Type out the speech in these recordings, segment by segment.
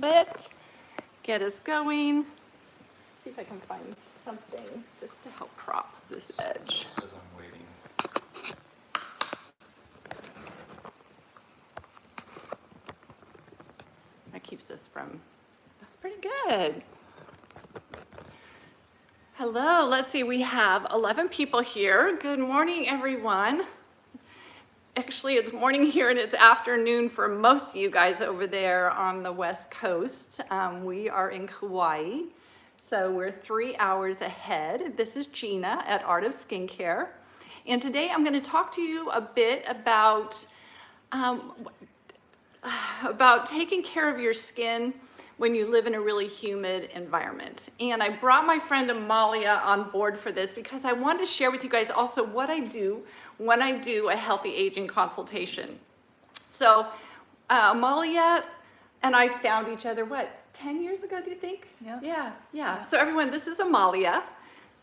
bit, get us going. See if I can find something just to help prop this edge. It says I'm waiting. That keeps us from, that's pretty good. Hello, let's see, we have 11 people here. Good morning, everyone. Actually, it's morning here and it's afternoon for most of you guys over there on the West Coast. We are in Kauai, so we're 3 hours ahead. This is Gina at Art of Skincare. And today I'm gonna talk to you a bit about taking care of your skin when you live in a really humid environment. And I brought my friend Amalia on board for this because I wanted to share with you guys also what I do when I do a healthy aging consultation. So Amalia and I found each other, what, 10 years ago, do you think? Yeah. So everyone, this is Amalia.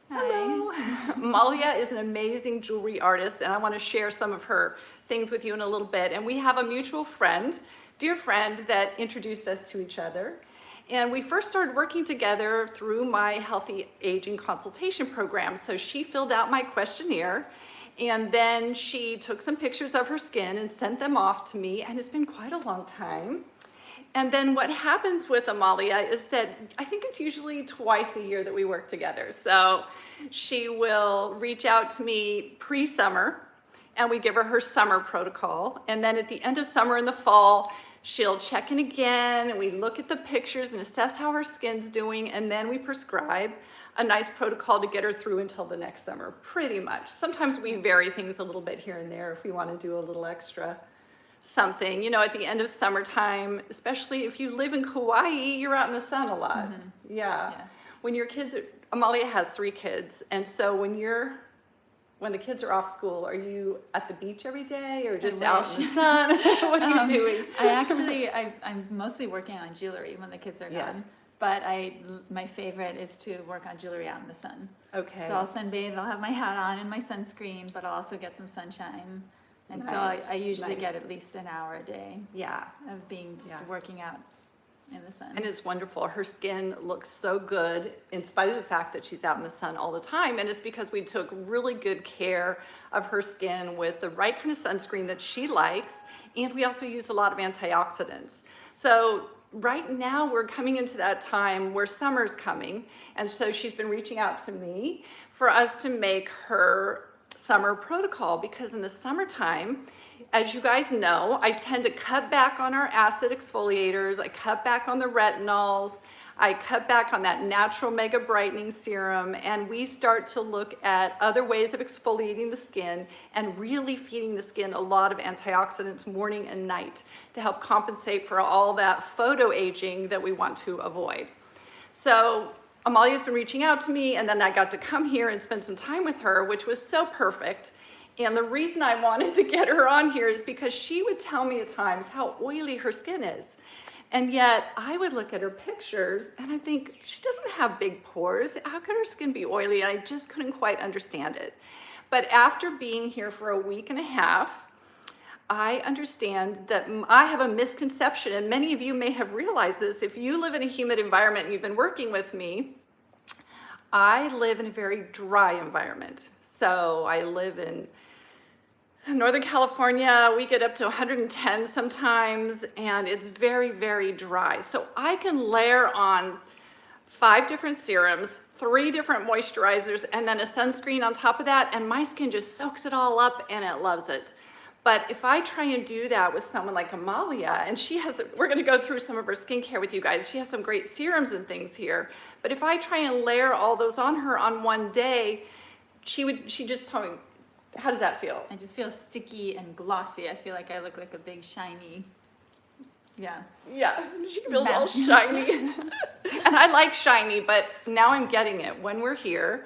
Hello. Amalia is an amazing jewelry artist, and I want to share some of her things with you in a little bit. And we have a mutual friend, dear friend, that introduced us to each other. And we first started working together through my healthy aging consultation program. So she filled out my questionnaire, and then she took some pictures of her skin and sent them off to me, and it's been quite a long time. And then what happens with Amalia is that I think it's usually twice a year that we work together. So she will reach out to me pre-summer, and we give her her summer protocol. And then at the end of summer in the fall, she'll check in again, and we look at the pictures and assess how her skin's doing, and then we prescribe a nice protocol to get her through until the next summer, pretty much. Sometimes we vary things a little bit here and there if we want to do a little extra something. You know, at the end of summertime, especially if you live in Kauai, you're out in the sun a lot. Yeah. Yes. When your kids, Amalia has 3 kids, and so when the kids are off school, are you at the beach every day or just out in the sun? What are you doing? I'm mostly working on jewelry when the kids are gone. But my favorite is to work on jewelry out in the sun. Okay. So I'll sunbathe, I'll have my hat on and my sunscreen, but I'll also get some sunshine. And so Nice, I usually nice. get at least an hour a day Yeah. of being just working out in the sun. And it's wonderful. Her skin looks so good in spite of the fact that she's out in the sun all the time. And it's because we took really good care of her skin with the right kind of sunscreen that she likes. And we also use a lot of antioxidants. So right now we're coming into that time where summer's coming. And so she's been reaching out to me for us to make her summer protocol, because in the summertime, as you guys know, I tend to cut back on our acid exfoliators, I cut back on the retinols, I cut back on that natural mega brightening serum, and we start to look at other ways of exfoliating the skin and really feeding the skin a lot of antioxidants morning and night to help compensate for all that photo aging that we want to avoid. So Amalia's been reaching out to me, and then I got to come here and spend some time with her, which was so perfect. And the reason I wanted to get her on here is because she would tell me at times how oily her skin is. And yet I would look at her pictures and I think, she doesn't have big pores. How could her skin be oily? And I just couldn't quite understand it. But after being here for a week and a half, I understand that I have a misconception, and many of you may have realized this. If you live in a humid environment and you've been working with me, I live in a very dry environment. So I live in Northern California. We get up to 110 sometimes, and it's very, very dry. So I can layer on 5 different serums, 3 different moisturizers, and then a sunscreen on top of that, and my skin just soaks it all up and it loves it. But if I try and do that with someone like Amalia, and we're gonna go through some of her skincare with you guys. She has some great serums and things here. But if I try and layer all those on her on one day, she just told me, how does that feel? I just feel sticky and glossy. I feel like I look like a big shiny, Yeah, she feels all shiny. And I like shiny, but now I'm getting it. When we're here,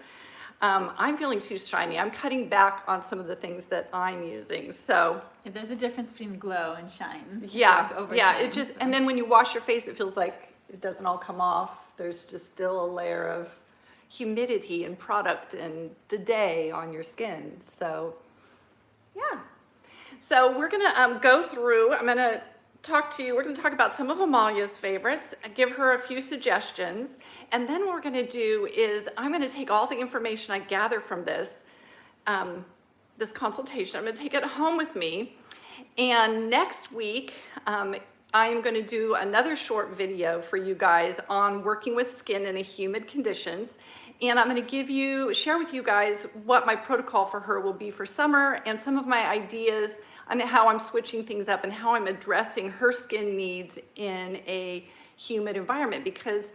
I'm feeling too shiny. I'm cutting back on some of the things that I'm using. So there's a difference between glow and shine. yeah, Like yeah. overshine, so. And then when you wash your face, it feels like it doesn't all come off. There's just still a layer of humidity and product and the day on your skin. So yeah. So we're gonna go through. I'm gonna we're going to talk about some of Amalia's favorites, give her a few suggestions, and then what we're going to do is I'm going to take all the information I gather from this consultation, I'm going to take it home with me, and next week I am going to do another short video for you guys on working with skin in humid conditions, and I'm going to share with you guys what my protocol for her will be for summer and some of my ideas on how I'm switching things up and how I'm addressing her skin needs in a humid environment, because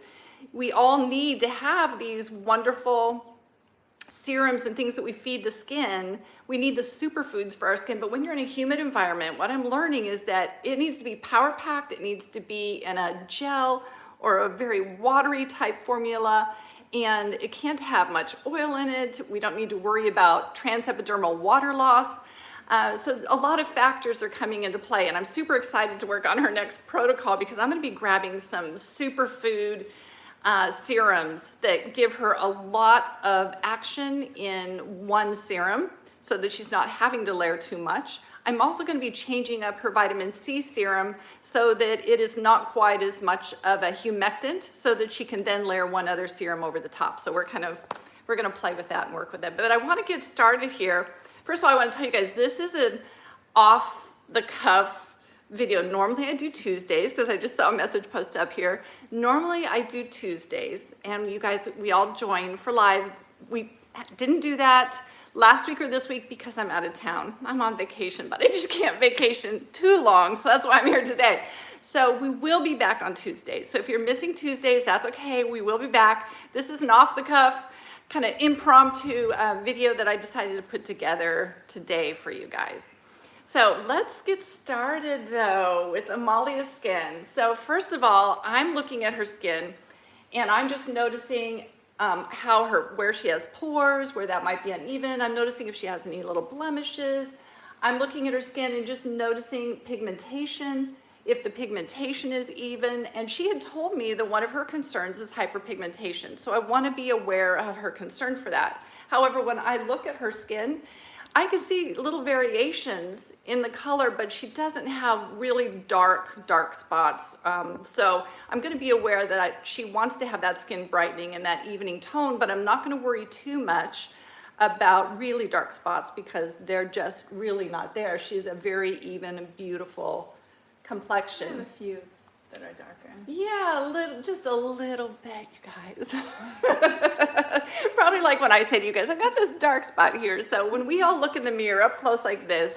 we all need to have these wonderful serums and things that we feed the skin. We need the superfoods for our skin, but when you're in a humid environment, what I'm learning is that it needs to be power packed, it needs to be in a gel or a very watery type formula, and it can't have much oil in it. We don't need to worry about transepidermal water loss. So a lot of factors are coming into play, and I'm super excited to work on her next protocol because I'm going to be grabbing some superfood serums that give her a lot of action in one serum so that she's not having to layer too much. I'm also going to be changing up her vitamin C serum so that it is not quite as much of a humectant, so that she can then layer one other serum over the top. So we're going to play with that and work with that. But I want to get started here. First of all, I want to tell you guys, this is an off the cuff video. Normally I do Tuesdays because I just saw a message post up here. Normally I do Tuesdays, and you guys, we all join for live. We didn't do that last week or this week because I'm out of town. I'm on vacation, but I just can't vacation too long, so that's why I'm here today. So we will be back on Tuesdays. So if you're missing Tuesdays, that's okay. We will be back. This is an off the cuff kind of impromptu video that I decided to put together today for you guys. So let's get started though with Amalia's skin. So first of all, I'm looking at her skin and I'm just noticing where she has pores, where that might be uneven. I'm noticing if she has any little blemishes. I'm looking at her skin and just noticing pigmentation, if the pigmentation is even. And she had told me that one of her concerns is hyperpigmentation. So I want to be aware of her concern for that. However, when I look at her skin, I can see little variations in the color, but she doesn't have really dark spots. So I'm going to be aware that she wants to have that skin brightening and that evening tone, but I'm not going to worry too much about really dark spots because they're just really not there. She's a very even and beautiful complexion. I have a few that are darker. Yeah, just a little bit, you guys. Probably like when I say to you guys, I've got this dark spot here. So when we all look in the mirror up close like this,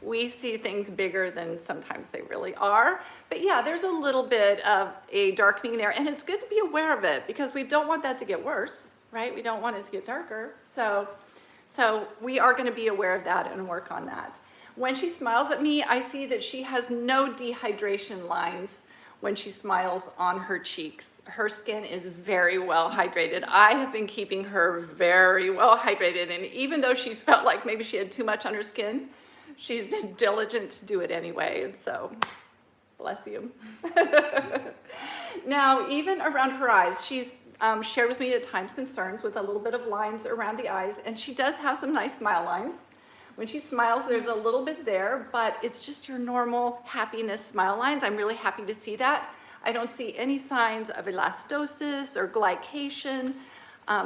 we see things bigger than sometimes they really are. But yeah, there's a little bit of a darkening there, and it's good to be aware of it because we don't want that to get worse, right? We don't want it to get darker. So we are going to be aware of that and work on that. When she smiles at me, I see that she has no dehydration lines when she smiles on her cheeks. Her skin is very well hydrated. I have been keeping her very well hydrated, and even though she's felt like maybe she had too much on her skin, she's been diligent to do it anyway, and so bless you. Now, even around her eyes, she's shared with me at times concerns with a little bit of lines around the eyes, and she does have some nice smile lines. When she smiles, there's a little bit there, but it's just your normal happiness smile lines. I'm really happy to see that. I don't see any signs of elastosis or glycation.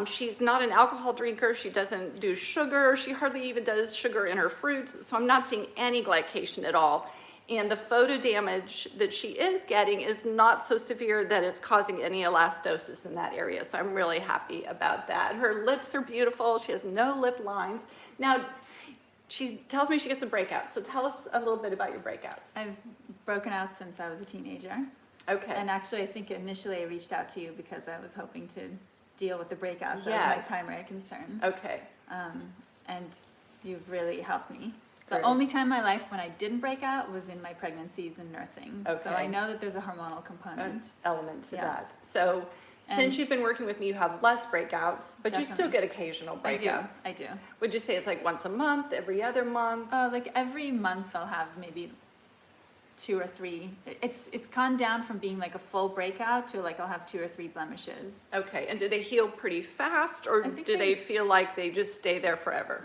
She's not an alcohol drinker. She doesn't do sugar. She hardly even does sugar in her fruits. So I'm not seeing any glycation at all. And the photo damage that she is getting is not so severe that it's causing any elastosis in that area. So I'm really happy about that. Her lips are beautiful. She has no lip lines. Now, she tells me she gets a breakout. So tell us a little bit about your breakouts. I've broken out since I was a teenager. Okay. And actually, I think initially I reached out to you because I was hoping to deal with the breakouts. That was Yes. my primary concern. Okay. And you've really helped me. Great. The only time in my life when I didn't break out was in my pregnancies and nursing. So Okay. I know that there's a hormonal component. Element to Yeah. that. So since And- you've been working with me, you have less breakouts, but you still Definitely. get occasional breakouts. I do. Would you say it's like once a month, every other month? Like every month I'll have maybe 2 or 3. It's gone down from being like a full breakout to like I'll have 2 or 3 blemishes. Okay, and do they heal pretty fast, or I think do they they- feel like they just stay there forever?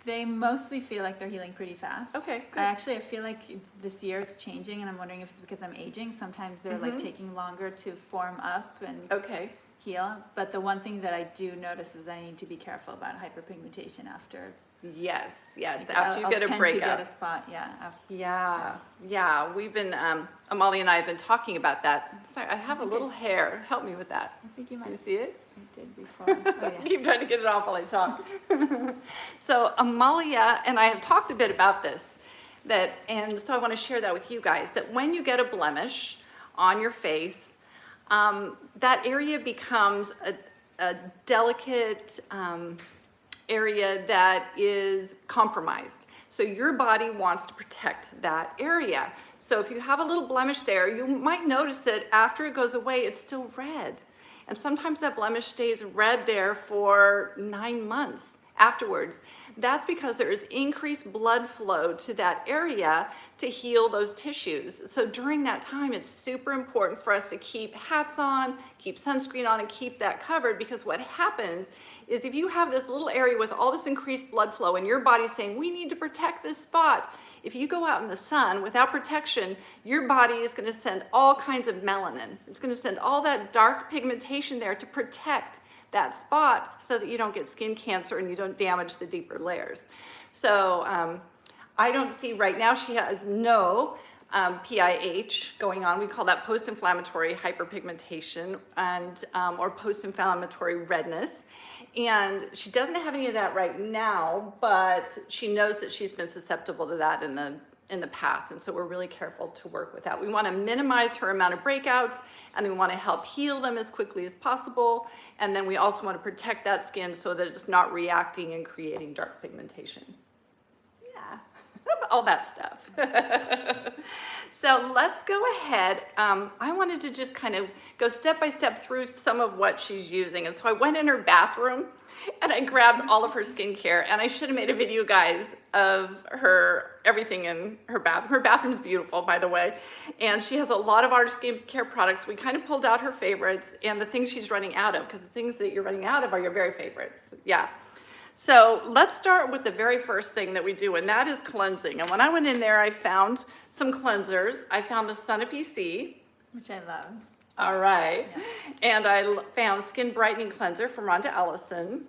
They mostly feel like they're healing pretty fast. Okay, good. I feel like this year it's changing, and I'm wondering if it's because I'm aging. Sometimes they're like taking longer to form up and Okay. heal. But the one thing that I do notice is I need to be careful about hyperpigmentation after. Yes, Like, after you I'll get a tend breakout. to get a spot, yeah. Yeah, we've been, Amalia and I have been talking about that. Sorry, I have a little hair. Help me with that. I think you Do might you have see it? I did before. Oh, yeah. Keep trying to get it off while I talk. So Amalia and I have talked a bit about this, and so I want to share that with you guys, that when you get a blemish on your face, that area becomes a delicate area that is compromised. So your body wants to protect that area. So if you have a little blemish there, you might notice that after it goes away, it's still red. And sometimes that blemish stays red there for 9 months afterwards. That's because there is increased blood flow to that area to heal those tissues. So during that time, it's super important for us to keep hats on, keep sunscreen on, and keep that covered, because what happens is if you have this little area with all this increased blood flow and your body's saying, we need to protect this spot, if you go out in the sun without protection, your body is going to send all kinds of melanin. It's going to send all that dark pigmentation there to protect that spot so that you don't get skin cancer and you don't damage the deeper layers. So I don't see right now, she has no PIH going on. We call that post-inflammatory hyperpigmentation and or post-inflammatory redness. And she doesn't have any of that right now, but she knows that she's been susceptible to that in the past. And so we're really careful to work with that. We want to minimize her amount of breakouts, and we want to help heal them as quickly as possible. And then we also want to protect that skin so that it's not reacting and creating dark pigmentation. Yeah, all that stuff. So let's go ahead. I wanted to just kind of go step by step through some of what she's using. And so I went in her bathroom and I grabbed all of her skincare, and I should have made a video, guys, of everything in her bathroom. Her bathroom's beautiful, by the way. And she has a lot of our skincare products. We kind of pulled out her favorites and the things she's running out of, because the things that you're running out of are your very favorites. Yeah. So let's start with the very first thing that we do, and that is cleansing. And when I went in there, I found some cleansers. I found the Sunapee C. Which I love. All right. Yeah. And I found Skin Brightening Cleanser from Rhonda Ellison.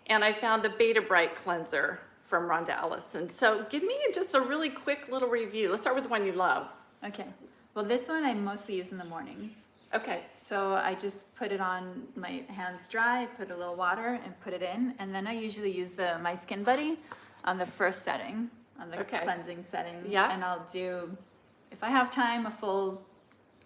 And I found the Beta Bright Cleanser from Rhonda Ellison. So give me just a really quick little review. Let's start with the one you love. Okay. Well, this one I mostly use in the mornings. Okay. So I just put it on my hands dry, put a little water and put it in. And then I usually use My Skin Buddy on the first setting, on the cleansing setting. Yeah. And I'll do, if I have time,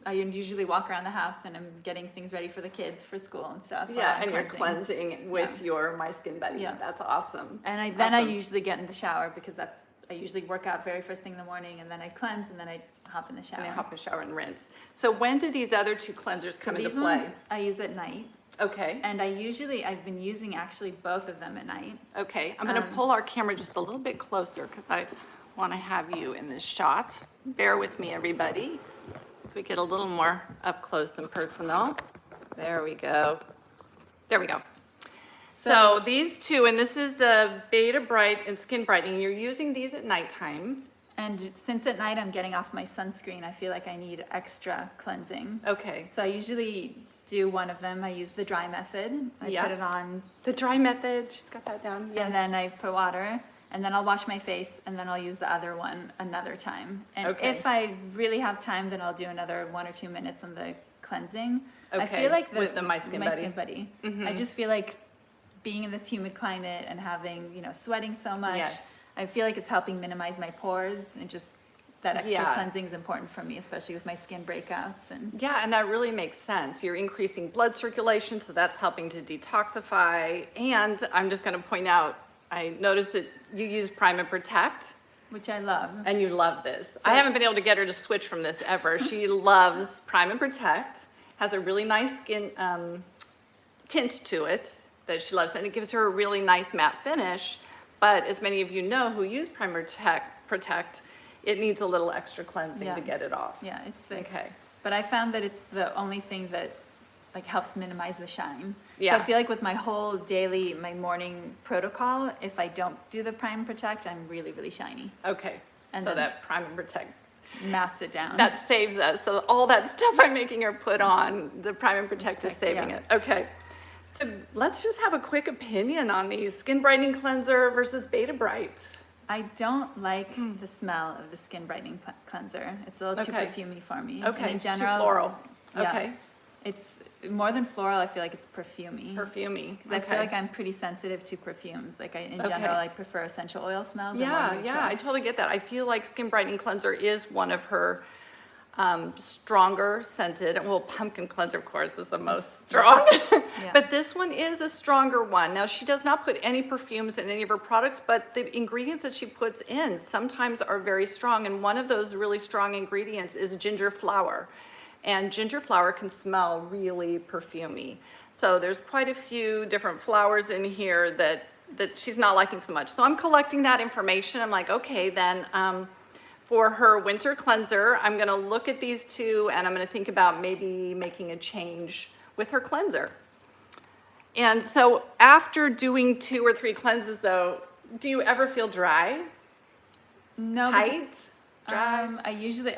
I usually walk around the house and I'm getting things ready for the kids for school and stuff. Yeah, and you're cleansing with your My Skin Buddy. Yeah. That's awesome. And I usually get in the shower, because I usually work out very first thing in the morning, and then I cleanse, and then I hop in the shower. And I hop in the shower and rinse. So when do these other two cleansers come into play? These ones I use at night. Okay. And I've been using actually both of them at night. Okay, I'm gonna pull our camera just a little bit closer because I want to have you in this shot. Bear with me, everybody. So we get a little more up close and personal. There we go. There we go. So these two, and this is the Beta Bright and Skin Brightening. You're using these at nighttime. And since at night I'm getting off my sunscreen, I feel like I need extra cleansing. Okay. So I usually do one of them. I use the dry method. I put it on. The dry method, she's got that down. Yes. And then I put water, and then I'll wash my face, and then I'll use the other one another time. And if I really have time, then I'll do another 1 or 2 minutes on the cleansing. I feel like with the My Skin Buddy. I just feel like being in this humid climate and having, sweating so much, Yes. I feel like it's helping minimize my pores, and just that extra cleansing is important for me, especially with my skin breakouts. And yeah, and that really makes sense. You're increasing blood circulation, so that's helping to detoxify. And I'm just going to point out, I noticed that you use Prime and Protect. which I love. And you love this. I haven't been able to get her to switch from this ever. She loves Prime and Protect. Has a really nice skin tint to it that she loves, and it gives her a really nice matte finish. But as many of you know who use Prime and Protect, it needs a little extra cleansing to get it off. Yeah, it's thick. Okay. But I found that it's the only thing that like helps minimize the shine. Yeah. So I feel like with my whole daily, my morning protocol, if I don't do the Prime and Protect, I'm really, really shiny. Okay, And so then- that Prime and Protect, Mats it down. that saves us. So all that stuff I'm making her put on, the Prime and Protect is saving yeah. it. Okay, so let's just have a quick opinion on these. Skin Brightening Cleanser versus Beta Bright. I don't like the smell of the skin brightening cleanser. It's a little too Okay. perfumey for me. Okay, And in too general, floral. yeah, Okay. it's more than floral. I feel like it's perfumey. Perfumey. Because I feel like I'm pretty sensitive to perfumes. Like in Okay. general, I prefer essential oil smells. and more Yeah, neutral. yeah, I totally get that. I feel like Skin Brightening Cleanser is one of her stronger scented, well, Pumpkin Cleanser, of course, is the most strong. Yeah. But this one is a stronger one. Now, she does not put any perfumes in any of her products, but the ingredients that she puts in sometimes are very strong. And one of those really strong ingredients is ginger flower. And ginger flower can smell really perfumey. So there's quite a few different flowers in here that she's not liking so much. So I'm collecting that information. I'm like, okay, then for her winter cleanser, I'm gonna look at these two and I'm gonna think about maybe making a change with her cleanser. And so after doing 2 or 3 cleanses though, do you ever feel dry? No. Tight? Dry? I usually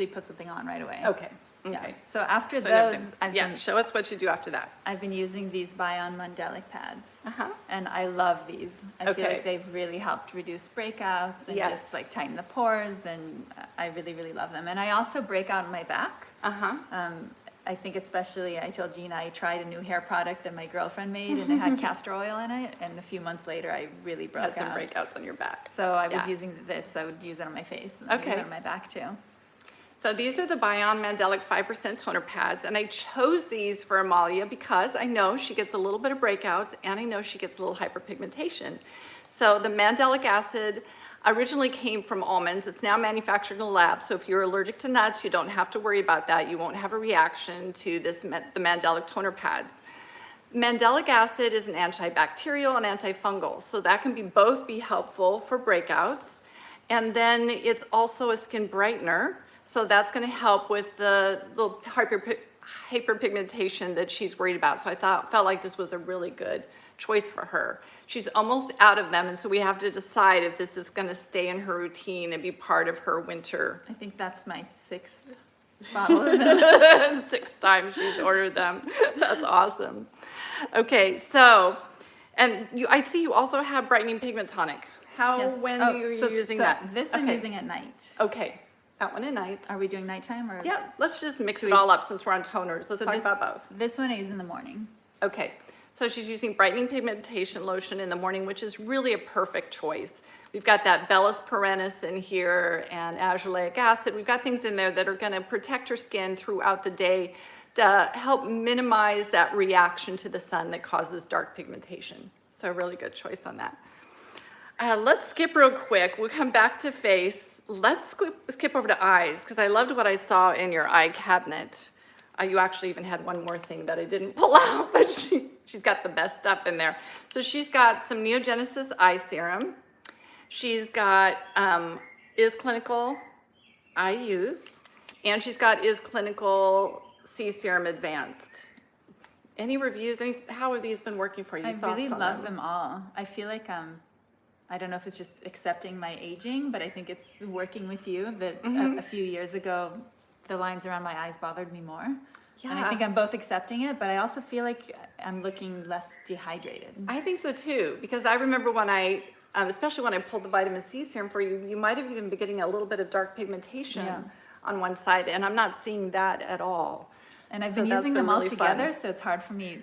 put something on right away. Okay, Yeah. okay. So after So those, yeah, show us what you do after that. I've been using these Bion Mandelic pads. Uh-huh. And I love these. I feel Okay. like they've really helped reduce breakouts and Yes. just like tighten the pores, and I really, really love them. And I also break out in my back. Uh-huh. I think especially, I told Gina I tried a new hair product that my girlfriend made and it had castor oil in it, and a few months later I really broke Had some out. breakouts on your back. So I was Yeah. using this, I would use it on my face and then use Okay. it on my back too. So these are the Bion Mandelic 5% toner pads, and I chose these for Amalia because I know she gets a little bit of breakouts and I know she gets a little hyperpigmentation. So the mandelic acid originally came from almonds. It's now manufactured in a lab, so if you're allergic to nuts, you don't have to worry about that. You won't have a reaction to the mandelic toner pads. Mandelic acid is an antibacterial and antifungal, so that can both be helpful for breakouts. And then it's also a skin brightener, so that's going to help with the little hyperpigmentation that she's worried about. So I felt like this was a really good choice for her. She's almost out of them, and so we have to decide if this is going to stay in her routine and be part of her winter. I think that's my 6th bottle of them. 6 times she's ordered them. That's awesome. Okay, so, and I see you also have brightening pigment tonic. Yes. When Oh, are you so- using so that? This I'm Okay. using at night. Okay, that one at night. Are we doing nighttime or? Yeah, let's just mix Should it we- all up since we're on toners. Let's So talk this- about both. This one I use in the morning. Okay, so she's using brightening pigmentation lotion in the morning, which is really a perfect choice. We've got that Bellis perennis in here and azelaic acid. We've got things in there that are gonna protect her skin throughout the day to help minimize that reaction to the sun that causes dark pigmentation. So a really good choice on that. Let's skip real quick. We'll come back to face. Let's skip over to eyes, because I loved what I saw in your eye cabinet. You actually even had one more thing that I didn't pull out, but she's got the best stuff in there. So she's got some Neogenesis eye serum. She's got Is Clinical Eye Youth, and she's got Is Clinical C Serum Advanced. Any reviews? How have these been working for you? I really Thoughts on love them all. I feel like I don't know if it's just accepting my aging, but I think it's working with you that a few years ago, the lines around my eyes bothered me more. And I Yeah. think I'm both accepting it, but I also feel like I'm looking less dehydrated. I think so too, because I remember when especially when I pulled the vitamin C serum for you, you might have even been getting a little bit of dark pigmentation Yeah. on one side, and I'm not seeing that at all. And I've So been that's using been them all really together, fun. so it's hard for me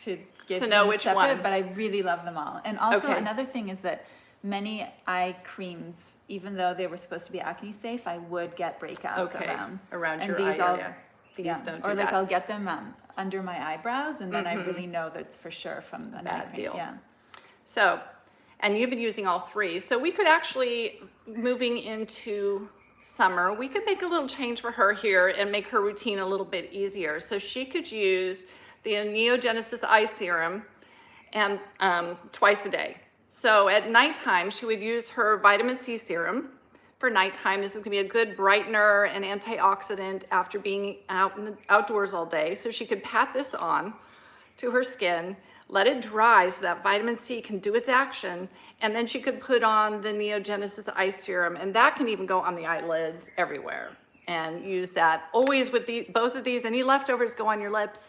to give To know them which separate, one. but I really love them all. And also Okay. another thing is that many eye creams, even though they were supposed to be acne safe, I would get breakouts Okay, around. around And your these eye all- area. These Yeah, don't do or like that. I'll get them under my eyebrows, and then I really know that it's for sure from the night bad cream. deal. Yeah. So, and you've been using all 3. So we could actually, moving into summer, we could make a little change for her here and make her routine a little bit easier. So she could use the Neogenesis eye serum and twice a day. So at nighttime, she would use her vitamin C serum for nighttime. This is gonna be a good brightener and antioxidant after being out in the outdoors all day. So she could pat this on to her skin, let it dry so that vitamin C can do its action, and then she could put on the Neogenesis eye serum, and that can even go on the eyelids everywhere. And use that always with both of these. Any leftovers go on your lips.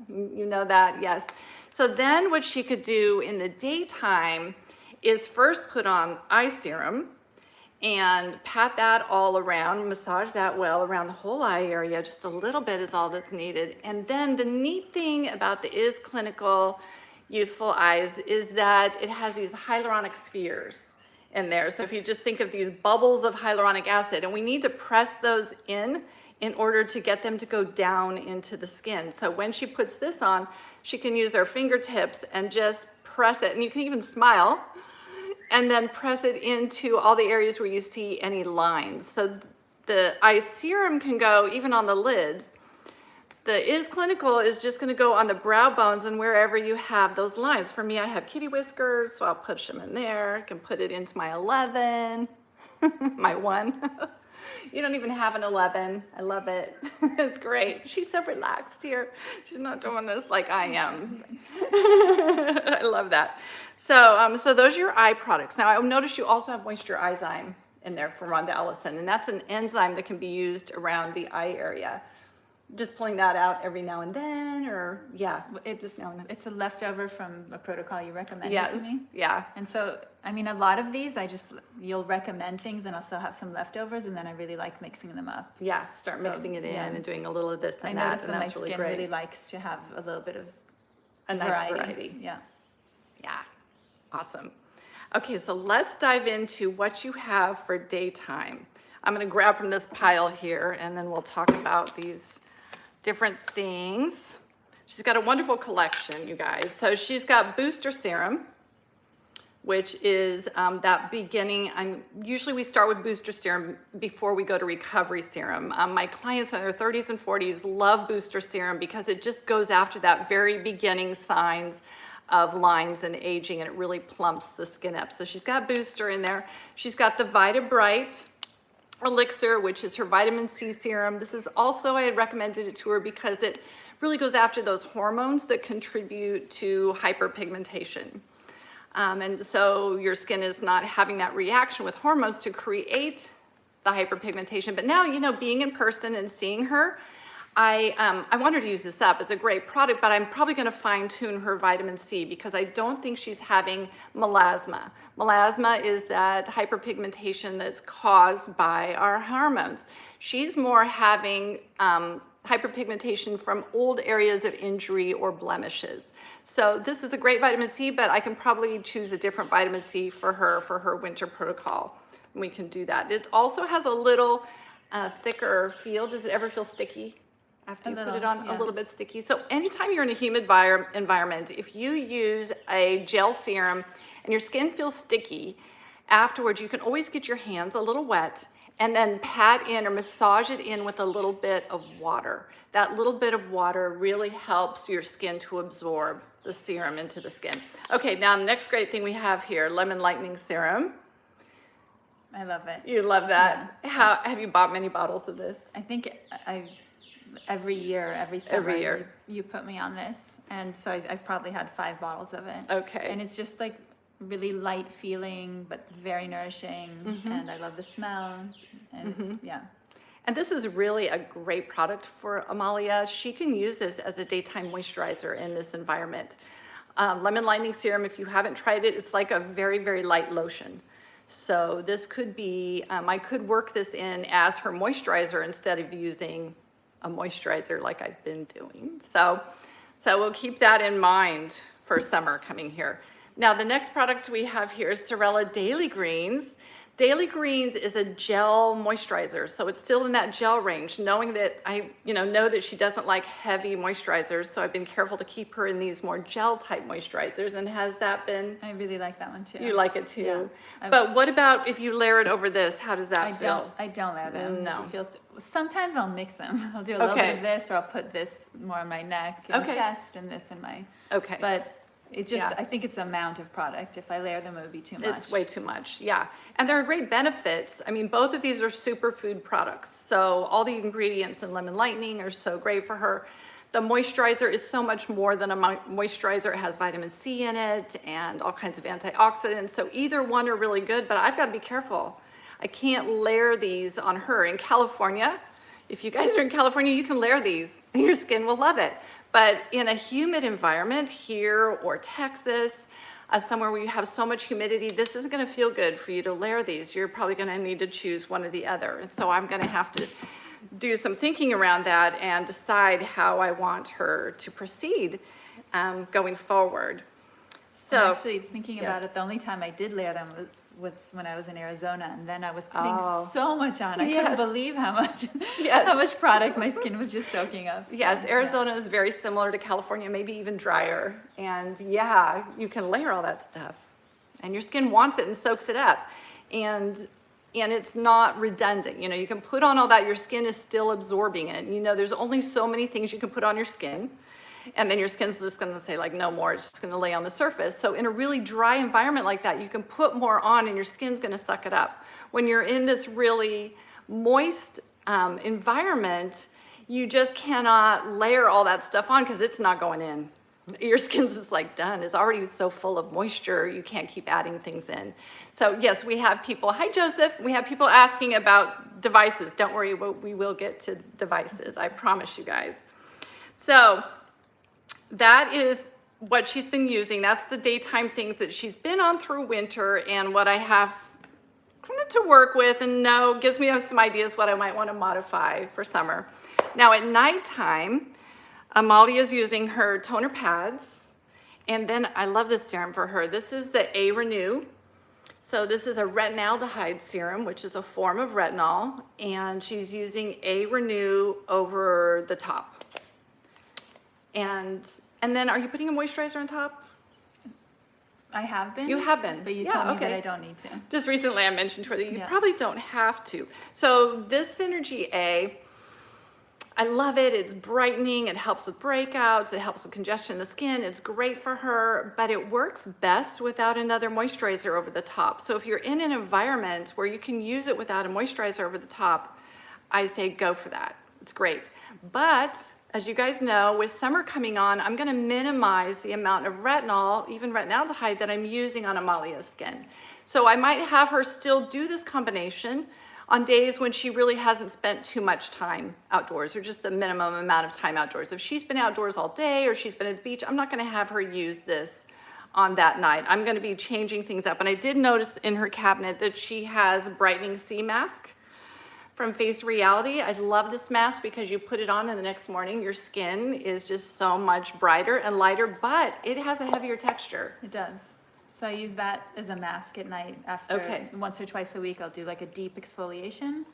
You know that, yes. So then what she could do in the daytime is first put on eye serum and pat that all around, massage that well around the whole eye area. Just a little bit is all that's needed. And then the neat thing about the Is Clinical Youthful Eyes is that it has these hyaluronic spheres in there. So if you just think of these bubbles of hyaluronic acid, and we need to press those in order to get them to go down into the skin. So when she puts this on, she can use her fingertips and just press it, and you can even smile, and then press it into all the areas where you see any lines. So the eye serum can go even on the lids. The Is Clinical is just gonna go on the brow bones and wherever you have those lines. For me, I have kitty whiskers, so I'll push them in there. I can put it into my 11, my 1. You don't even have an 11. I love it. It's great. She's so relaxed here. She's not doing this like I am. I love that. So, so those are your eye products. Now, I notice you also have Moisture Enzyme in there from Rhonda Ellison, and that's an enzyme that can be used around the eye area. Just pulling that out every now and then, or yeah, It's a leftover from a protocol you recommended yes, to me. yeah. And so, I mean, a lot of these, you'll recommend things and I'll still have some leftovers, and then I really like mixing them up. Yeah, start mixing it in and doing a little of this and I that, notice and that my that's really skin great. really likes to have a little bit of A nice variety. Yeah. Yeah, awesome. Okay, so let's dive into what you have for daytime. I'm gonna grab from this pile here, and then we'll talk about these different things. She's got a wonderful collection, you guys. So she's got Booster Serum, which is that beginning. Usually we start with Booster Serum before we go to Recovery Serum. My clients in their 30s and 40s love Booster Serum because it just goes after that very beginning signs of lines and aging, and it really plumps the skin up. So she's got Booster in there. She's got the Vita Bright Elixir, which is her vitamin C serum. This is also, I had recommended it to her because it really goes after those hormones that contribute to hyperpigmentation. And so your skin is not having that reaction with hormones to create the hyperpigmentation. But now, you know, being in person and seeing her, I want her to use this up. It's a great product, but I'm probably going to fine tune her vitamin C because I don't think she's having melasma. Melasma is that hyperpigmentation that's caused by our hormones. She's more having hyperpigmentation from old areas of injury or blemishes. So this is a great vitamin C, but I can probably choose a different vitamin C for her winter protocol. We can do that. It also has a little thicker feel. Does it ever feel sticky? After you put it on, a little bit sticky. So anytime you're in a humid environment, if you use a gel serum and your skin feels sticky, afterwards you can always get your hands a little wet and then pat in or massage it in with a little bit of water. That little bit of water really helps your skin to absorb the serum into the skin. Okay, now the next great thing we have here, Lemon Lightening Serum. I love it. You love that? Yeah. How have you bought many bottles of this? I think every year, every summer, you put me on this, and so I've probably had 5 bottles of it. Okay. And it's just like really light feeling, but very nourishing, and I love the smell, and it's, yeah. And this is really a great product for Amalia. She can use this as a daytime moisturizer in this environment. Lemon Lightening Serum, if you haven't tried it, it's like a very, very light lotion. So this could be, I could work this in as her moisturizer instead of using a moisturizer like I've been doing. So we'll keep that in mind for summer coming here. Now the next product we have here is Sorella Daily Greens. Daily Greens is a gel moisturizer, so it's still in that gel range, knowing that I know that she doesn't like heavy moisturizers, so I've been careful to keep her in these more gel type moisturizers. And has that been? I really like that one too. You like it too? Yeah. But what about if you layer it over this? How does that feel? I don't layer them. No. It just feels, sometimes I'll mix them. I'll do a little bit of this, or I'll put this more on my neck and chest and this in my, Okay. but It's just, Yeah. I think it's the amount of product. If I layer them, it would be too much. It's way too much, yeah. And there are great benefits. I mean, both of these are superfood products. So all the ingredients in Lemon Lightning are so great for her. The moisturizer is so much more than a moisturizer. It has vitamin C in it and all kinds of antioxidants. So either one are really good, but I've got to be careful. I can't layer these on her. In California, if you guys are in California, you can layer these. Your skin will love it. But in a humid environment here or Texas, somewhere where you have so much humidity, this isn't going to feel good for you to layer these. You're probably going to need to choose one or the other. And so I'm going to have to do some thinking around that and decide how I want her to proceed going forward. So I'm actually thinking about yes. it, the only time I did layer them was when I was in Arizona, and then I was putting Oh. so much on. I Yes. couldn't believe how much Yes. how much product my skin was just soaking up. So, Yes, Arizona is very similar to California, maybe even drier. And yeah, you can layer all that stuff. And your skin wants it and soaks it up. And it's not redundant. You know, you can put on all that, your skin is still absorbing it. You know, there's only so many things you can put on your skin. And then your skin's just gonna say like, no more, it's just gonna lay on the surface. So in a really dry environment like that, you can put more on and your skin's gonna suck it up. When you're in this really moist environment, you just cannot layer all that stuff on because it's not going in. Your skin's just like done. It's already so full of moisture, you can't keep adding things in. So yes, we have people, hi Joseph, we have people asking about devices. Don't worry, we will get to devices, I promise you guys. So that is what she's been using. That's the daytime things that she's been on through winter and what I have kind of to work with and gives me some ideas what I might want to modify for summer. Now at nighttime, Amalia is using her toner pads, and then I love this serum for her. This is the A Renew. So this is a retinaldehyde serum, which is a form of retinol, and she's using A Renew over the top. And then are you putting a moisturizer on top? I have been. You have been. But you Yeah, told me okay. that I don't need to. Just recently I mentioned to her that you Yeah. probably don't have to. So this Synergy A, I love it. It's brightening. It helps with breakouts. It helps with congestion in the skin. It's great for her, but it works best without another moisturizer over the top. So if you're in an environment where you can use it without a moisturizer over the top, I say go for that. It's great. But as you guys know, with summer coming on, I'm gonna minimize the amount of retinol, even retinaldehyde, that I'm using on Amalia's skin. So I might have her still do this combination on days when she really hasn't spent too much time outdoors, or just the minimum amount of time outdoors. If she's been outdoors all day or she's been at the beach, I'm not gonna have her use this on that night. I'm gonna be changing things up. And I did notice in her cabinet that she has Brightening C Mask from Face Reality. I love this mask because you put it on and the next morning your skin is just so much brighter and lighter, but it has a heavier texture. It does. So I use that as a mask at night after Okay. once or twice a week. I'll do like a deep exfoliation,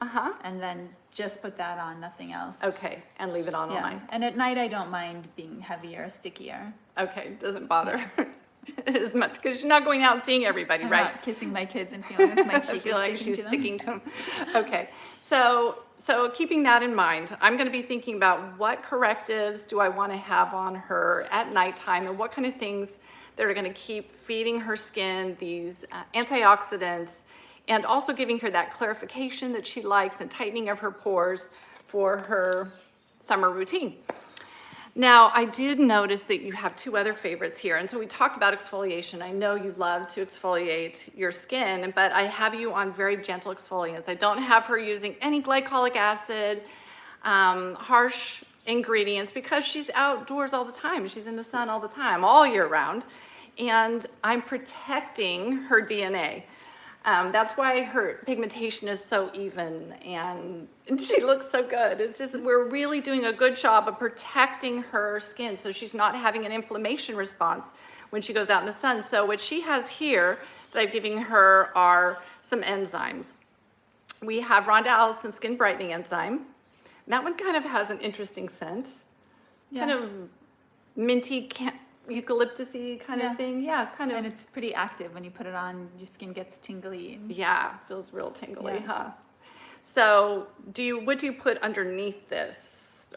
and then just put that on, nothing else. Okay, and leave it on all Yeah. night. And at night I don't mind being heavier, stickier. Okay, doesn't bother as much because you're not going out and seeing everybody, I'm right? not kissing my kids and feeling like my I cheek feel is like sticking she's to them. sticking to them. Okay, so keeping that in mind, I'm going to be thinking about what correctives do I want to have on her at nighttime, and what kind of things that are going to keep feeding her skin these antioxidants, and also giving her that clarification that she likes and tightening of her pores for her summer routine. Now, I did notice that you have two other favorites here. And so we talked about exfoliation. I know you love to exfoliate your skin, but I have you on very gentle exfoliants. I don't have her using any glycolic acid, harsh ingredients, because she's outdoors all the time. She's in the sun all the time, all year round. And I'm protecting her DNA. That's why her pigmentation is so even and she looks so good. It's just, we're really doing a good job of protecting her skin so she's not having an inflammation response when she goes out in the sun. So what she has here that I'm giving her are some enzymes. We have Rhonda Allison Skin Brightening Enzyme. That one kind of has an interesting scent, kind of minty, eucalyptus-y kind of thing. Yeah, kind of. And it's pretty active. When you put it on, your skin gets tingly. Yeah, feels real tingly, Yeah. huh? So what do you put underneath this?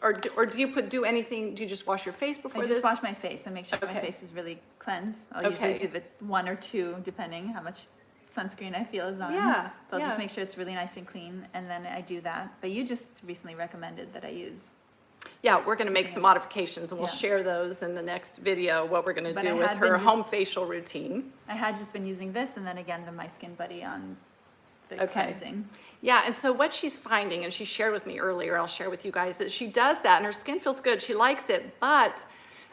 or do you do anything, do you just wash your face before I this? just wash my face and make sure my Okay. face is really cleansed. I'll usually do the 1 or 2, depending how much sunscreen I feel is on. Yeah, So I'll yeah. just make sure it's really nice and clean, and then I do that. But you just recently recommended that I use. Yeah, we're gonna make some modifications, and we'll Yeah. share those in the next video, what we're gonna But do I with had her been home facial routine. I had just been using this, and then again the My Skin Buddy on the Okay. cleansing. Yeah, and so what she's finding, and she shared with me earlier, I'll share with you guys, that she does that and her skin feels good, she likes it, but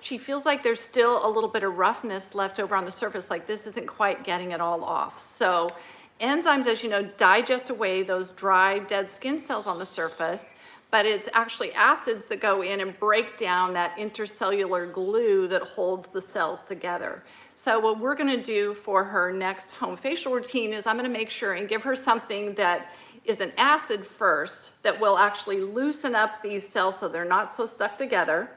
she feels like there's still a little bit of roughness left over on the surface, like this isn't quite getting it all off. So enzymes, as you know, digest away those dry, dead skin cells on the surface, but it's actually acids that go in and break down that intercellular glue that holds the cells together. So what we're gonna do for her next home facial routine is I'm gonna make sure and give her something that is an acid first that will actually loosen up these cells so they're not so stuck together.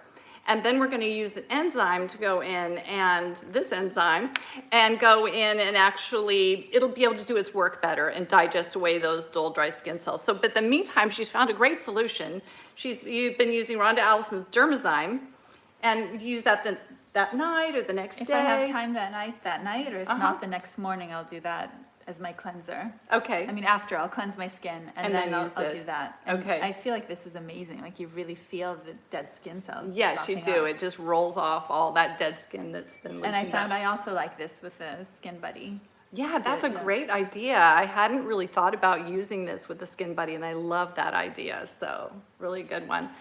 And then we're gonna use an enzyme to go in, and this enzyme, and go in and actually, it'll be able to do its work better and digest away those dull, dry skin cells. So, but in the meantime, she's found a great solution. You've been using Rhonda Allison's Dermazyme, and you use that that night or the next day. If I have time that night, or if not the next morning, I'll do that as my cleanser. Okay. I mean, after I'll cleanse my skin, and then I'll use do this. that. And Okay. I feel like this is amazing. Like you really feel the dead skin cells. Yes, you dropping do. off. It just rolls off all that dead skin that's been loosened And I found up. I also like this with the Skin Buddy. Yeah, that's a yeah. great idea. I hadn't really thought about using this with the Skin Buddy, and I love that idea. So, really good one.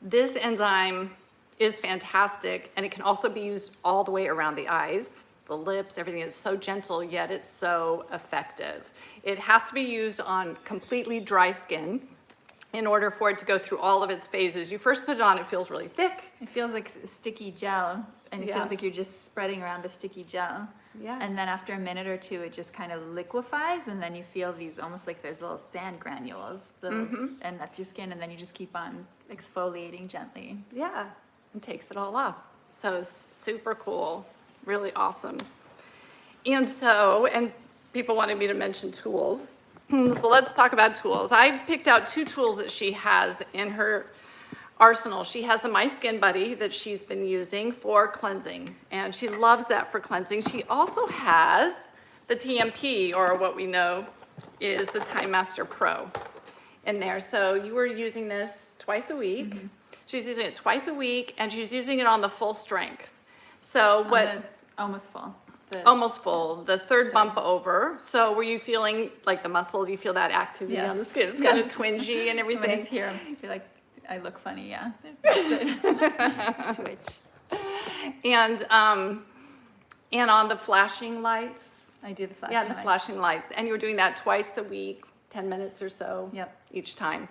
This enzyme is fantastic, and it can also be used all the way around the eyes, the lips, everything. Is so gentle, yet it's so effective. It has to be used on completely dry skin in order for it to go through all of its phases. You first put it on, it feels really thick. It feels like sticky gel, and it Yeah. feels like you're just spreading around a sticky gel. Yeah. And then after a minute or two, it just kind of liquefies, and then you feel these almost like there's little sand granules, and that's your skin, and then you just keep on exfoliating gently. Yeah, and takes it all off. So it's super cool, really awesome. And people wanted me to mention tools. So let's talk about tools. I picked out 2 tools that she has in her arsenal. She has the My Skin Buddy that she's been using for cleansing, and she loves that for cleansing. She also has the TMP, or what we know is the Time Master Pro in there. So you were using this twice a week. She's using it twice a week, and she's using it on the full strength. So Almost full. almost full, the third bump over. So were you feeling like the muscles, you feel that activity on the Yes. skin? It's kind of Yes. twingy and When everything. it's here, I feel like I look funny, yeah. Twitch. And on the flashing lights. I do the flashing Yeah, the lights. flashing lights. And you were doing that twice a week, 10 minutes or so. Yep. Each time.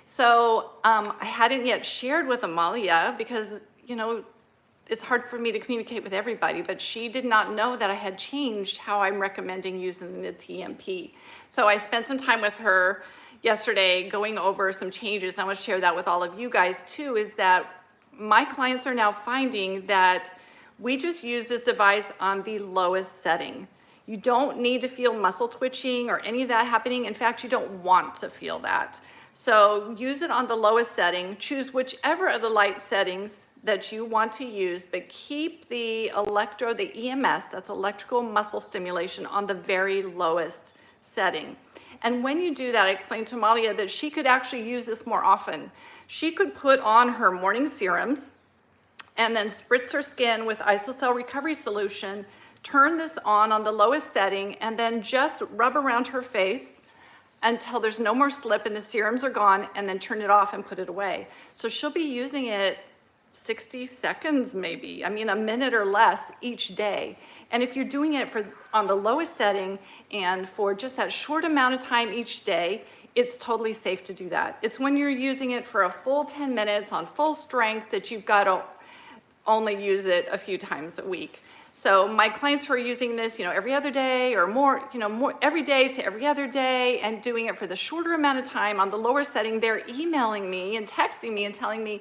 So I hadn't yet shared with Amalia because, it's hard for me to communicate with everybody, but she did not know that I had changed how I'm recommending using the TMP. So I spent some time with her yesterday going over some changes. I want to share that with all of you guys too, is that my clients are now finding that we just use this device on the lowest setting. You don't need to feel muscle twitching or any of that happening. In fact, you don't want to feel that. So use it on the lowest setting, choose whichever of the light settings that you want to use, but keep the EMS, that's electrical muscle stimulation, on the very lowest setting. And when you do that, I explained to Amalia that she could actually use this more often. She could put on her morning serums and then spritz her skin with isocell recovery solution, turn this on the lowest setting, and then just rub around her face until there's no more slip and the serums are gone, and then turn it off and put it away. So she'll be using it 60 seconds maybe, a minute or less each day. And if you're doing it on the lowest setting and for just that short amount of time each day, it's totally safe to do that. It's when you're using it for a full 10 minutes on full strength that you've got to only use it a few times a week. So my clients who are using this, every other day or more, more every day to every other day, and doing it for the shorter amount of time on the lower setting, they're emailing me and texting me and telling me,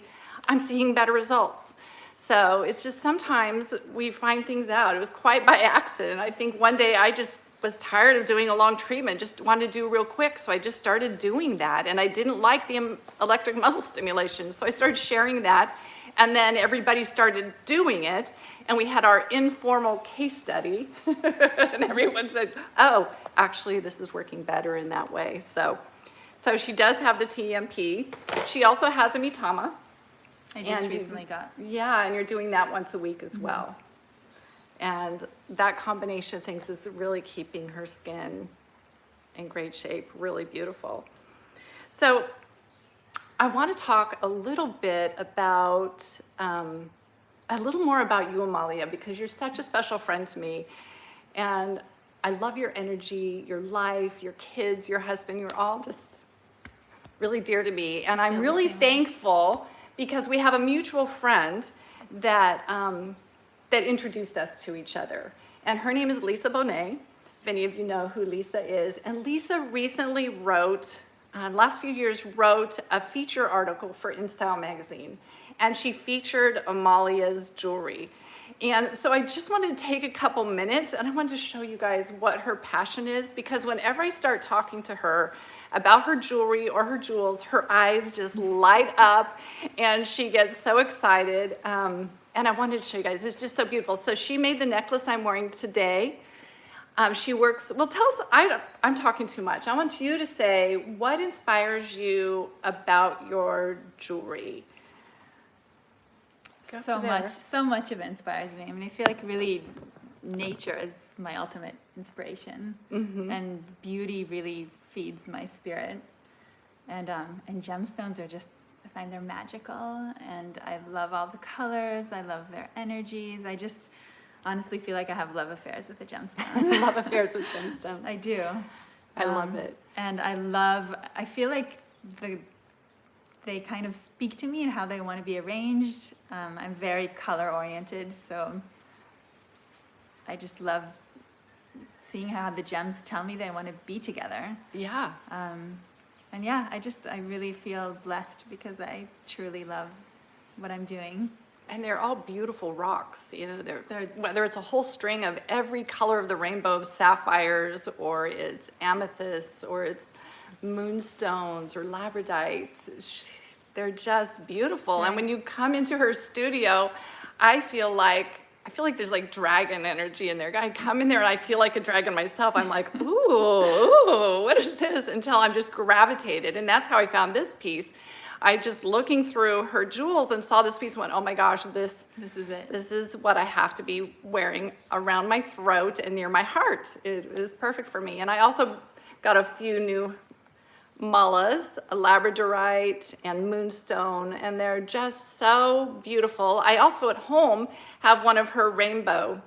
I'm seeing better results. So it's just sometimes we find things out. It was quite by accident. I think one day I just was tired of doing a long treatment, just wanted to do real quick. So I just started doing that, and I didn't like the electric muscle stimulation. So I started sharing that, and then everybody started doing it. And we had our informal case study, and everyone said, oh, actually, this is working better in that way. So she does have the TMP. She also has a Mitama. I just recently got. Yeah, and you're doing that once a week as well. And that combination of things is really keeping her skin in great shape, really beautiful. So I want to talk a little bit about, a little more about you, Amalia, because you're such a special friend to me. And I love your energy, your life, your kids, your husband. You're all just really dear to me. And I'm really thankful because we have a mutual friend that, that introduced us to each other. And her name is Lisa Bonet, if any of you know who Lisa is. And Lisa recently wrote, last few years, wrote a feature article for InStyle magazine. And she featured Amalia's jewelry. And so I just wanted to take a couple minutes and I wanted to show you guys what her passion is, because whenever I start talking to her about her jewelry or her jewels, her eyes just light up and she gets so excited. And I wanted to show you guys, it's just so beautiful. So she made the necklace I'm wearing today. She works, well, tell us, I'm talking too much. I want you to say what inspires you about your jewelry. So much of it inspires me. I mean, I feel like really nature is my ultimate inspiration, and beauty really feeds my spirit. And gemstones are just, I find they're magical, and I love all the colors. I love their energies. I just honestly feel like I have love affairs with the gemstones. Love affairs with gemstones. I do. I love it. And I feel like they kind of speak to me and how they want to be arranged. I'm very color oriented, so I just love seeing how the gems tell me they want to be together. Yeah. And yeah, I really feel blessed because I truly love what I'm doing. And they're all beautiful rocks. You know, they're whether it's a whole string of every color of the rainbow of sapphires, or it's amethyst, or it's moonstones or labradite. They're just beautiful. Right. And when you come into her studio, I feel like there's like dragon energy in there. I come in there and I feel like a dragon myself. I'm like, ooh, what is this? Until I'm just gravitated. And that's how I found this piece. I just looking through her jewels and saw this piece and went, oh my gosh, this is it. This is what I have to be wearing around my throat and near my heart. It is perfect for me. And I also got a few new mallas, a labradorite and moonstone, and they're just so beautiful. I also at home have one of her rainbow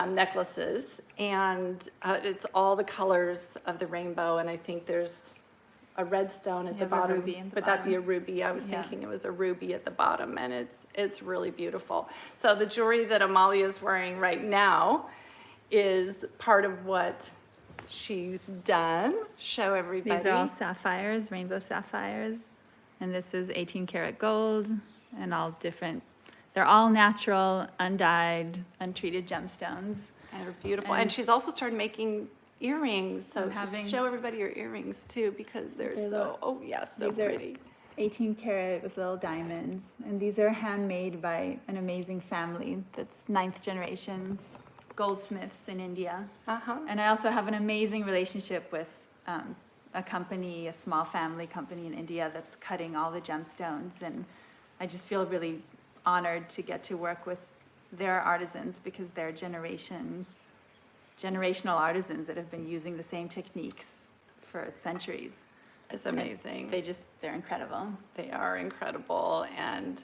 necklaces, and it's all the colors of the rainbow, and I think there's a red stone at the bottom. Ruby at the Would that be a ruby? I was thinking it was a ruby at the bottom, and it's really beautiful. So the jewelry that Amalia is wearing right now is part of what she's done. Show everybody. These are all sapphires, rainbow sapphires, and this is 18 karat gold, and all different. They're all natural, undyed, untreated gemstones. And they're beautiful. And she's also started making earrings. So just show everybody your earrings too, because they're so pretty. 18 karat with little diamonds, and these are handmade by an amazing family that's 9th generation goldsmiths in India. And I also have an amazing relationship with a company, a small family company in India that's cutting all the gemstones, and I just feel really honored to get to work with their artisans, because they're generational artisans that have been using the same techniques for centuries. It's amazing. They're incredible. They are incredible. And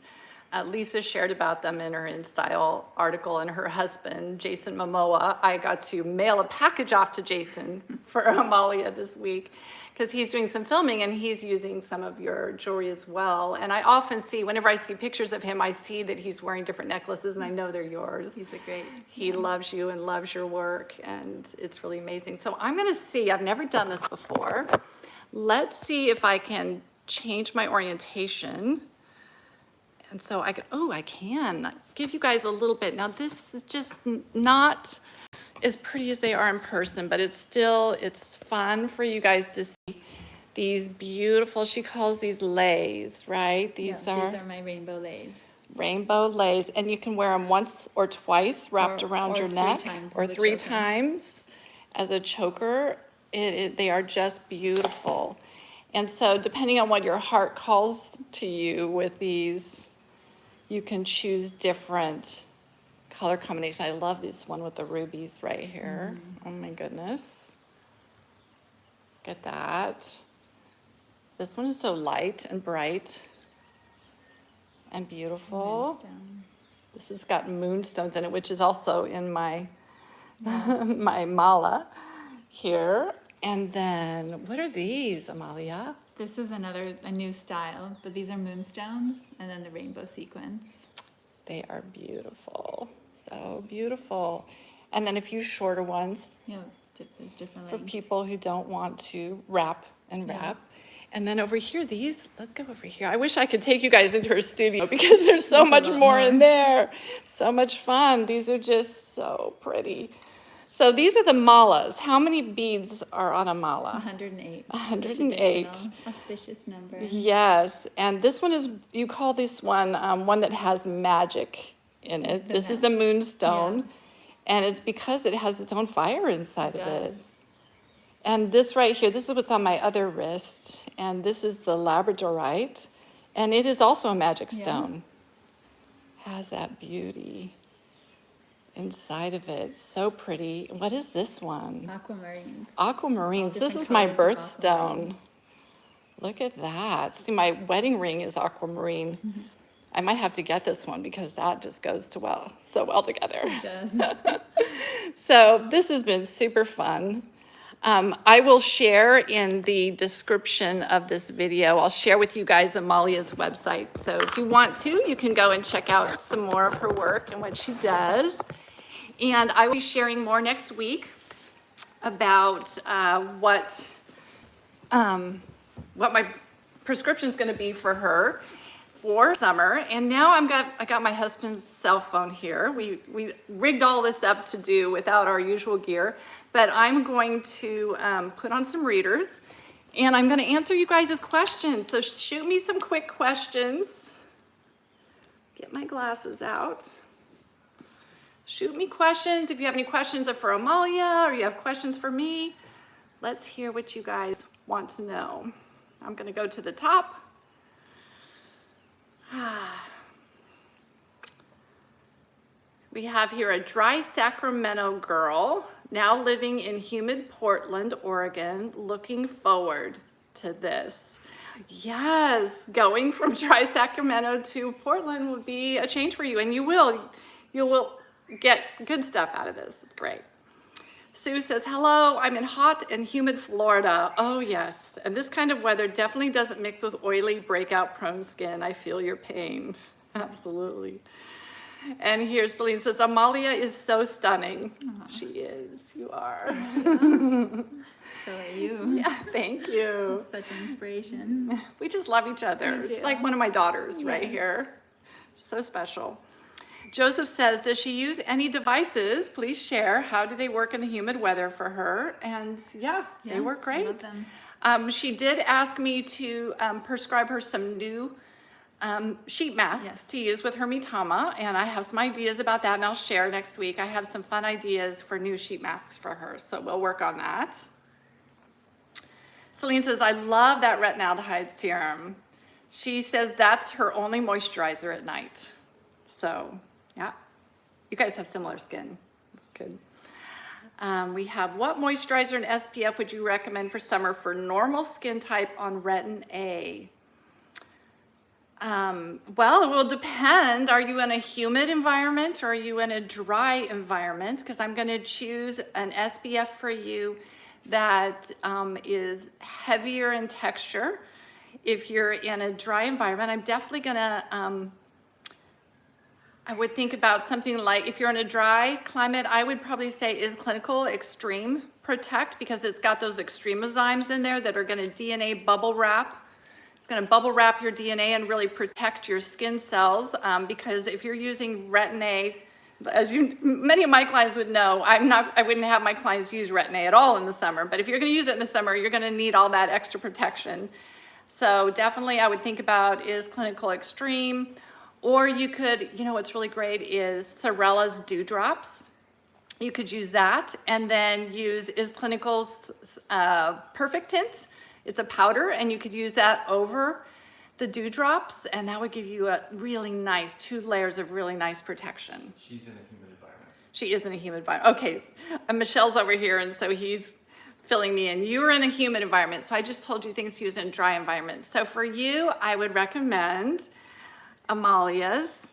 Lisa shared about them in her InStyle article, and her husband, Jason Momoa. I got to mail a package off to Jason for Amalia this week, because he's doing some filming and he's using some of your jewelry as well. And I often see, whenever I see pictures of him, I see that he's wearing different necklaces, and I know they're yours. He loves you and loves your work, and it's really amazing. So I'm gonna see, I've never done this before. Let's see if I can change my orientation. And so I can give you guys a little bit. Now this is just not as pretty as they are in person, but it's fun for you guys to see these beautiful, she calls these lays, right? These are my rainbow lays. Rainbow lays, and you can wear them once or twice wrapped around your neck, or 3 times as a choker. They are just beautiful. And so depending on what your heart calls to you with these, you can choose different color combinations. I love this one with the rubies right here. Oh my goodness. Look at that. This one is so light and bright and beautiful. Moonstone. This has got moonstones in it, which is also in my my mala here. And then, what are these, Amalia? This is a new style, but these are moonstones and then the rainbow sequence. They are beautiful, so beautiful. And then a few shorter ones. Yeah, there's different for lengths. people who don't want to wrap and wrap. And then over here, let's go over here. I wish I could take you guys into her studio because there's so much more in there. So much fun. These are just so pretty. So these are the malas. How many beads are on a mala? 108. 108. Auspicious number. Yes, and this one is, you call this one, one that has magic in it. This is the moonstone, and it's because it has its own fire inside of it. And this right here, this is what's on my other wrist, and this is the labradorite, and it is also a magic stone. Has that beauty inside of it. So pretty. What is this one? Aquamarines. Aquamarines. This is my birthstone. Look at that. See, my wedding ring is aquamarine. I might have to get this one because that just goes so well together. It does. So this has been super fun. I will share in the description of this video, I'll share with you guys Amalia's website. So if you want to, you can go and check out some more of her work and what she does. And I will be sharing more next week about what my prescription is going to be for her for summer. And now I got my husband's cell phone here. We rigged all this up to do without our usual gear, but I'm going to put on some readers and I'm going to answer you guys' questions. So shoot me some quick questions. Get my glasses out. Shoot me questions. If you have any questions for Amalia or you have questions for me, let's hear what you guys want to know. I'm going to go to the top. We have here a dry Sacramento girl now living in humid Portland, Oregon, looking forward to this. Yes, going from dry Sacramento to Portland would be a change for you, and you will get good stuff out of this. It's great. Sue says, hello, I'm in hot and humid Florida. Oh yes, and this kind of weather definitely doesn't mix with oily, breakout prone skin. I feel your pain. Absolutely. And here Celine says, Amalia is so stunning. She is, you are. So are you. Yeah, thank you. Such an inspiration. We just love each other. It's like one of my daughters right here. So special. Joseph says, does she use any devices? Please share. How do they work in the humid weather for her? And they work great. I love them. She did ask me to prescribe her some new sheet masks to use with her Mitama, and I have some ideas about that, and I'll share next week. I have some fun ideas for new sheet masks for her, so we'll work on that. Celine says, I love that retinaldehyde serum. She says that's her only moisturizer at night. So, yeah, you guys have similar skin. That's good. We have, what moisturizer and SPF would you recommend for summer for normal skin type on retin A? Well, it will depend. Are you in a humid environment or are you in a dry environment? Because I'm going to choose an SPF for you that is heavier in texture. If you're in a dry environment, I'm definitely going to, I would think about something like, if you're in a dry climate, I would probably say Is Clinical Extreme Protect, because it's got those extreme enzymes in there that are going to DNA bubble wrap. It's going to bubble wrap your DNA and really protect your skin cells, because if you're using retin A, as many of my clients would know, I wouldn't have my clients use Retin-A at all in the summer, but if you're gonna use it in the summer, you're gonna need all that extra protection. So definitely I would think about is Clinical Extreme, or you could, what's really great is Sorella's Dewdrops. You could use that, and then use Is Clinical's Perfect Tint. It's a powder, and you could use that over the dewdrops, and that would give you a really nice 2 layers of really nice protection. She's in a humid environment. She is in a humid environment. Okay, Michelle's over here, and so he's filling me in. You're in a humid environment, so I just told you things to use in a dry environment. So for you, I would recommend Amalia's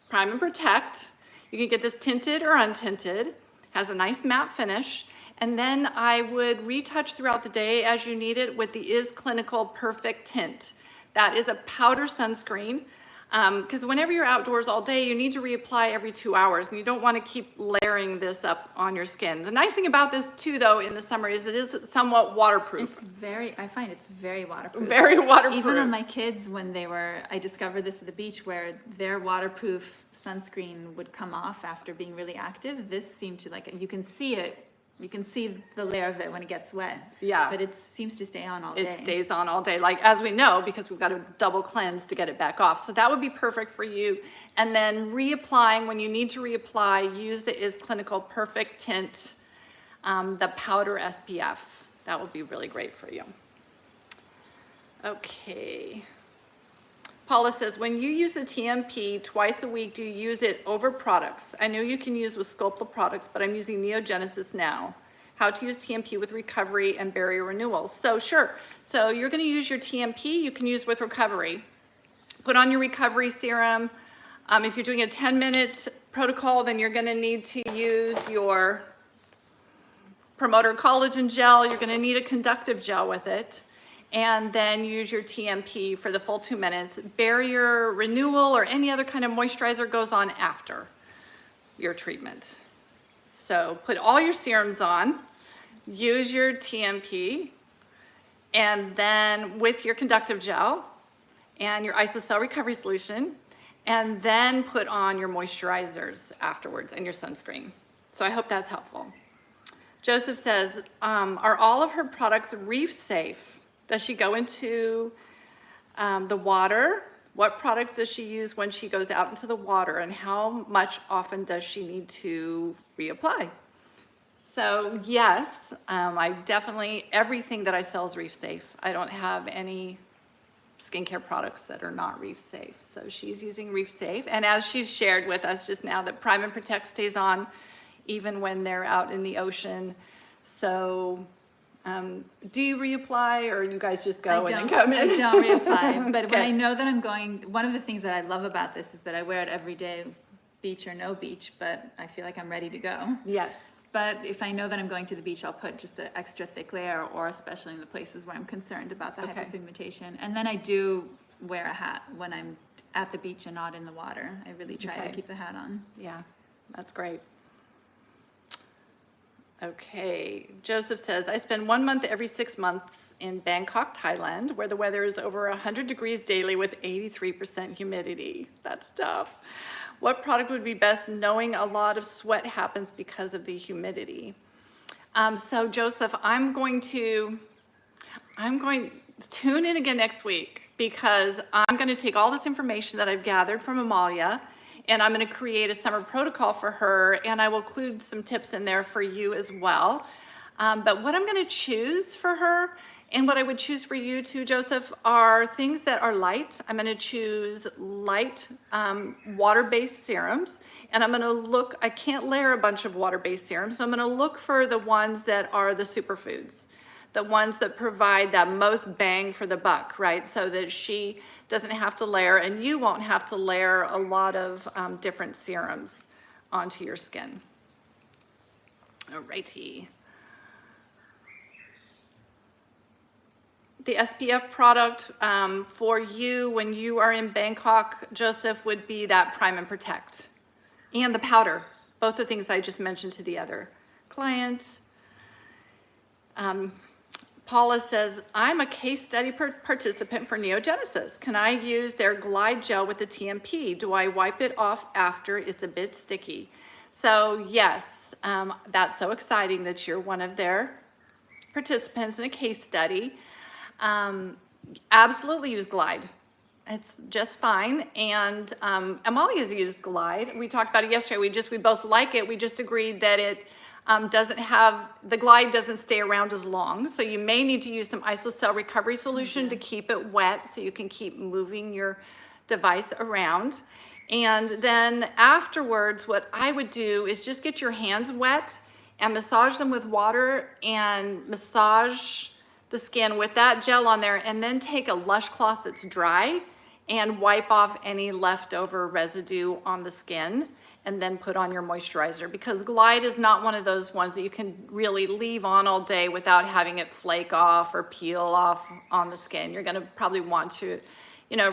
Prime and Protect. You can get this tinted or untinted. Has a nice matte finish. And then I would retouch throughout the day as you need it with the Is Clinical Perfect Tint. That is a powder sunscreen, because whenever you're outdoors all day, you need to reapply every 2 hours, and you don't want to keep layering this up on your skin. The nice thing about this too, though, in the summer is it is somewhat waterproof. I find it's very waterproof. Very waterproof. Even on my kids, when I discovered this at the beach, where their waterproof sunscreen would come off after being really active, this seemed to, you can see it. You can see the layer of it when it gets wet. Yeah. But it seems to stay on all day. It stays on all day, as we know, because we've got to double cleanse to get it back off. So that would be perfect for you. And then reapplying, when you need to reapply, use the Is Clinical Perfect Tint, the powder SPF. That would be really great for you. Okay. Paula says, when you use the TMP twice a week, do you use it over products? I know you can use with Sculptra products, but I'm using Neogenesis now. How to use TMP with recovery and barrier renewal. So sure, so you're gonna use your TMP, you can use with recovery. Put on your recovery serum. If you're doing a 10-minute protocol, then you're gonna need to use your promoter collagen gel. You're gonna need a conductive gel with it. And then use your TMP for the full 2 minutes. Barrier renewal or any other kind of moisturizer goes on after your treatment. So put all your serums on, use your TMP, and then with your conductive gel and your isocell recovery solution, and then put on your moisturizers afterwards and your sunscreen. So I hope that's helpful. Joseph says, are all of her products reef safe? Does she go into the water? What products does she use when she goes out into the water, and how much often does she need to reapply? So yes, everything that I sell is reef safe. I don't have any skincare products that are not reef safe. So she's using reef safe. And as she's shared with us just now, that Prime and Protect stays on even when they're out in the ocean. So do you reapply, or you guys just go and then come in? I don't reapply, but Okay. when I know that I'm going, one of the things that I love about this is that I wear it every day, beach or no beach, but I feel like I'm ready to go. Yes. But if I know that I'm going to the beach, I'll put just an extra thick layer, or especially in the places where I'm concerned about the Okay. hyperpigmentation. And then I do wear a hat when I'm at the beach and not in the water. I really try Okay. to keep the hat on. Yeah, that's great. Okay, Joseph says, I spend 1 month every 6 months in Bangkok, Thailand, where the weather is over 100 degrees daily with 83% humidity. That's tough. What product would be best, knowing a lot of sweat happens because of the humidity? So Joseph, I'm going to tune in again next week, because I'm going to take all this information that I've gathered from Amalia, and I'm going to create a summer protocol for her, and I will include some tips in there for you as well. But what I'm going to choose for her, and what I would choose for you too, Joseph, are things that are light. I'm going to choose light water-based serums, and I'm going to look, I can't layer a bunch of water-based serums, so I'm going to look for the ones that are the superfoods, the ones that provide that most bang for the buck, right? So that she doesn't have to layer, and you won't have to layer a lot of different serums onto your skin. Alrighty. The SPF product for you when you are in Bangkok, Joseph, would be that Prime and Protect. And the powder, both the things I just mentioned to the other client. Paula says, I'm a case study participant for Neogenesis. Can I use their Glide Gel with the TMP? Do I wipe it off after it's a bit sticky? So yes, that's so exciting that you're one of their participants in a case study. Absolutely use Glide. It's just fine. And Amalia's used Glide. We talked about it yesterday. We both like it. We just agreed that it the Glide doesn't stay around as long. So you may need to use some isocell recovery solution to keep it wet so you can keep moving your device around. And then afterwards, what I would do is just get your hands wet and massage them with water and massage the skin with that gel on there, and then take a Lush cloth that's dry and wipe off any leftover residue on the skin, and then put on your moisturizer, because Glide is not one of those ones that you can really leave on all day without having it flake off or peel off on the skin. You're gonna probably want to,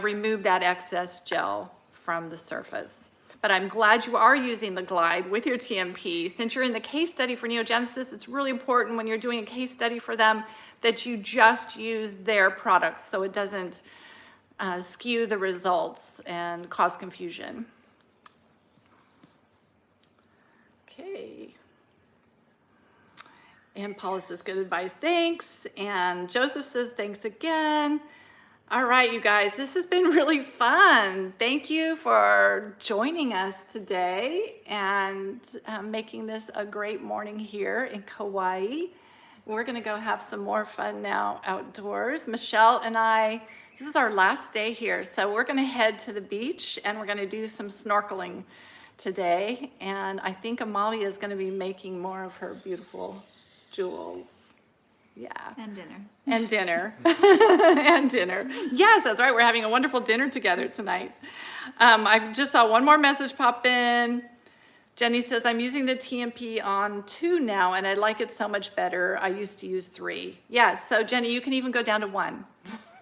remove that excess gel from the surface. But I'm glad you are using the Glide with your TMP. Since you're in the case study for Neogenesis, it's really important when you're doing a case study for them that you just use their products so it doesn't skew the results and cause confusion. Okay. And Paula says, good advice, thanks. And Joseph says, thanks again. All right, you guys, this has been really fun. Thank you for joining us today and making this a great morning here in Kauai. We're gonna go have some more fun now outdoors. Michelle and I, this is our last day here, so we're gonna head to the beach and we're gonna do some snorkeling today. And I think Amalia is gonna be making more of her beautiful jewels. Yeah. And dinner. And dinner. And dinner. Yes, that's right. We're having a wonderful dinner together tonight. I just saw one more message pop in. Jenny says, I'm using the TMP on 2 now, and I like it so much better. I used to use 3. Yes, so Jenny, you can even go down to 1.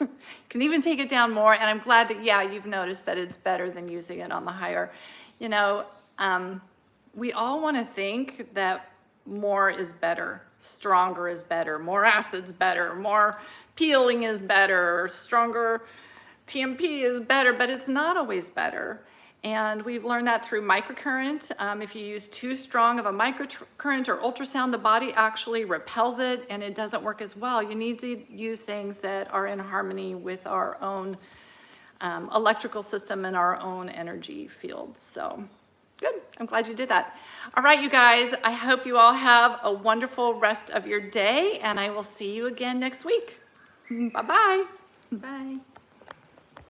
You can even take it down more, and I'm glad that, you've noticed that it's better than using it on the higher. We all want to think that more is better, stronger is better, more acid's better, more peeling is better, stronger TMP is better, but it's not always better. And we've learned that through microcurrent. If you use too strong of a microcurrent or ultrasound, the body actually repels it and it doesn't work as well. You need to use things that are in harmony with our own electrical system and our own energy fields. So good, I'm glad you did that. All right, you guys, I hope you all have a wonderful rest of your day, and I will see you again next week. Bye-bye. Bye.